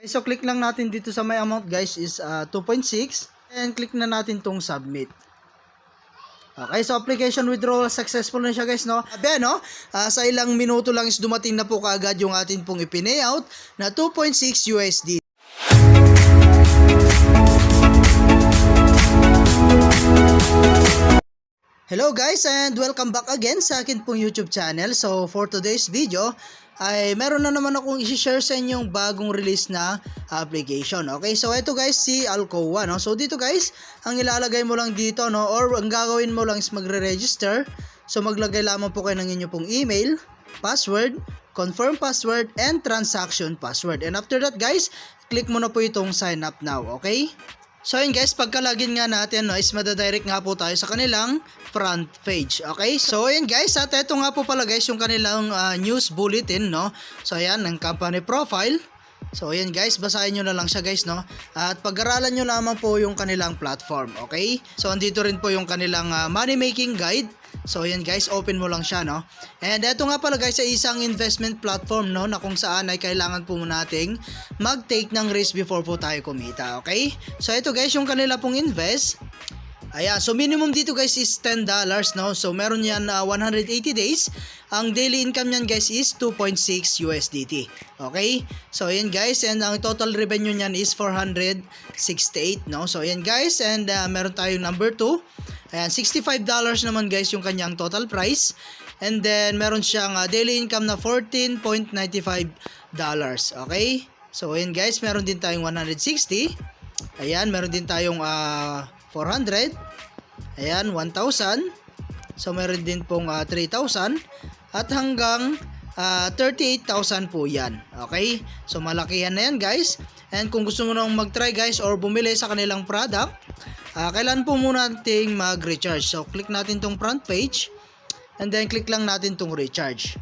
Okay, so click lang natin dito sa may amount guys is 2.6 and click na natin tong submit. Okay, so application withdrawal successful na siya guys, no? Sabi, no? Sa ilang minuto lang is dumating na po kaagad yung atin pong ipineout na 2.6 USD. Hello guys and welcome back again sa akin pong YouTube channel. So for today's video ay meron na naman akong i-share sa inyong bagong release na application. Okay, so ito guys si Alcoa, no? So dito guys, ang ilalagay mo lang dito, no, or ang gagawin mo lang is magre-register. So maglagay lamang po kayo ng inyong pong email, password, confirm password, and transaction password. And after that guys, click mo na po itong sign up now, okay? So yun guys, pagka-login nga natin, no, is madadirect nga po tayo sa kanilang front page. Okay? So yun guys, at ito nga po pala guys yung kanilang news bulletin, no. So ayan, ng company profile. So ayan guys, basahin nyo na lang siya guys, no. At pag-aralan nyo lamang po yung kanilang platform. Okay? So andito rin po yung kanilang money making guide. So ayan guys, open mo lang siya, no. And eto nga pala guys ay isang investment platform, no, na kung saan ay kailangan po nating mag-take ng risk before po tayo kumita. Okay? So ito guys yung kanila pong invest. Ayan, so minimum dito guys is $10, no. So meron yan 180 days. Ang daily income niyan guys is 2.6 USDT. Okay? So ayan guys, and ang total revenue niyan is 468, no. So ayan guys, and meron tayong number 2. Ayan, $65 naman guys yung kanyang total price. And then meron siyang daily income na $14.95. Okay? So ayan guys, meron din tayong 160. Ayan, meron din tayong 400. Ayan, 1,000. So meron din pong 3,000 at hanggang 38,000 po yan. Okay? So malaki yan na yan guys. And kung gusto mo nang mag-try guys or bumili sa kanilang product, kailan po muna nating mag-recharge. So click natin tong front page and then click lang natin tong recharge.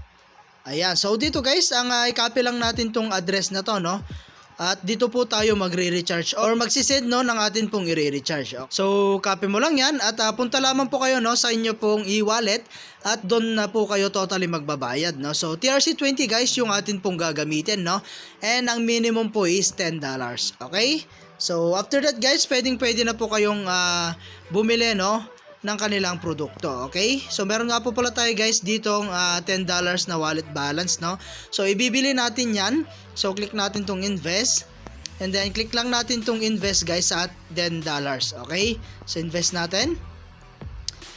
Ayan, so dito guys, ang i-copy lang natin tong address na to, no. At dito po tayo magre-recharge or magsisend, no, ng atin pong i-recharge. So copy mo lang yan at punta lamang po kayo, no, sa inyo pong e-wallet at doon na po kayo totally magbabayad, no. So TRC20 guys yung atin pong gagamitin, no. And ang minimum po is $10. Okay? So after that guys, pwede na po kayong bumili, no, ng kanilang produkto. Okay? So meron nga po pala tayo guys ditong $10 na wallet balance, no. So ibibili natin yan. So click natin tong invest and then click lang natin tong invest guys at $10. Okay? So invest natin.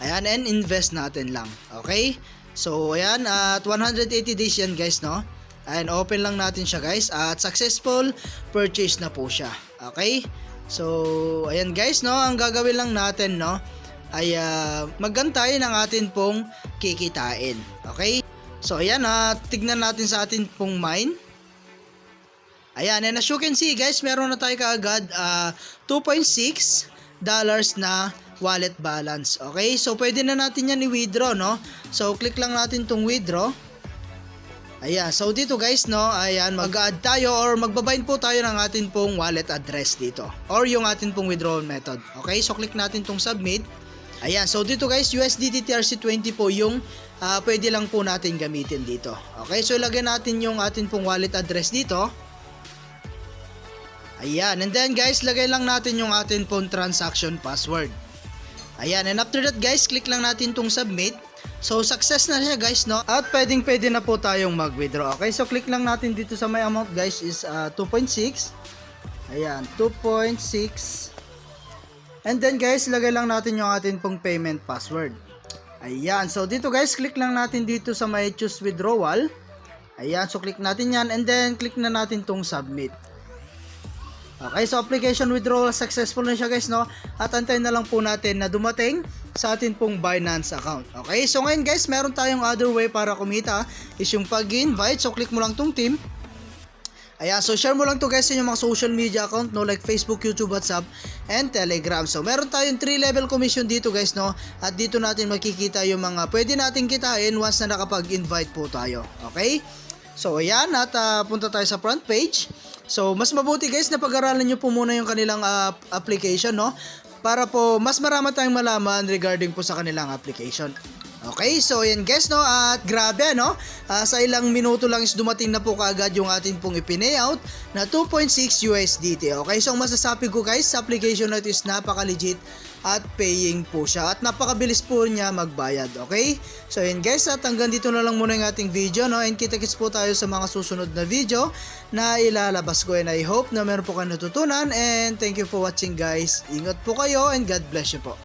Ayan, and invest natin lang. Okay? So ayan, at 180 days yan guys, no. And open lang natin siya guys at successful purchase na po siya. Okay? So ayan guys, no, ang gagawin lang natin, no, ay maggantay ng atin pong kikitain. Okay? So ayan, tignan natin sa atin pong mine. Ayan, and as you can see guys, meron na tayo kaagad $2.6 na wallet balance. Okay? So pwede na natin yan i-withdraw, no. So click lang natin tong withdraw. Ayan, so dito guys, no, ayan, mag-add tayo or magbabind po tayo ng atin pong wallet address dito or yung atin pong withdrawal method. Okay, so click natin tong submit. Ayan, so dito guys, USDT TRC20 po yung pwede lang po natin gamitin dito. Okay, so ilagay natin yung atin pong wallet address dito. Ayan, and then guys, lagay lang natin yung atin pong transaction password. Ayan, and after that guys, click lang natin tong submit. So success na siya guys, no, at pwede na po tayong mag-withdraw. Okay, so click lang natin dito sa may amount guys is 2.6. Ayan, 2.6. And then guys, lagay lang natin yung atin pong payment password. Ayan, so dito guys, click lang natin dito sa may choose withdrawal. Ayan, so click natin yan and then click na natin tong submit. Okay, so application withdrawal successful na siya guys, no. At antayin na lang po natin na dumating sa atin pong Binance account. Okay, so ngayon guys, meron tayong other way para kumita is yung pag-invite. So click mo lang tong team. Ayan, so share mo lang to guys sa inyong mga social media account, no, like Facebook, YouTube, WhatsApp, and Telegram. So meron tayong 3-level commission dito guys, no. At dito natin makikita yung mga pwede natin kitain once na nakapag-invite po tayo. Okay? So ayan, at punta tayo sa front page. So mas mabuti guys na pag-aralan nyo po muna yung kanilang application, no, para po mas marami tayong malaman regarding po sa kanilang application. Okay, so yan guys, no, at grabe, no, sa ilang minuto lang is dumating na po kaagad yung atin pong ipineout na 2.6 USDT. Okay, so ang masasabi ko guys, sa application na ito is napaka-legit at paying po siya at napakabilis po niya magbayad. Okay, so yan guys, at hanggang dito na lang muna yung ating video, no, and kita-kits po tayo sa mga susunod na video na ilalabas ko, and I hope na meron po kayo natutunan, and thank you for watching guys. Ingat po kayo and God bless you po.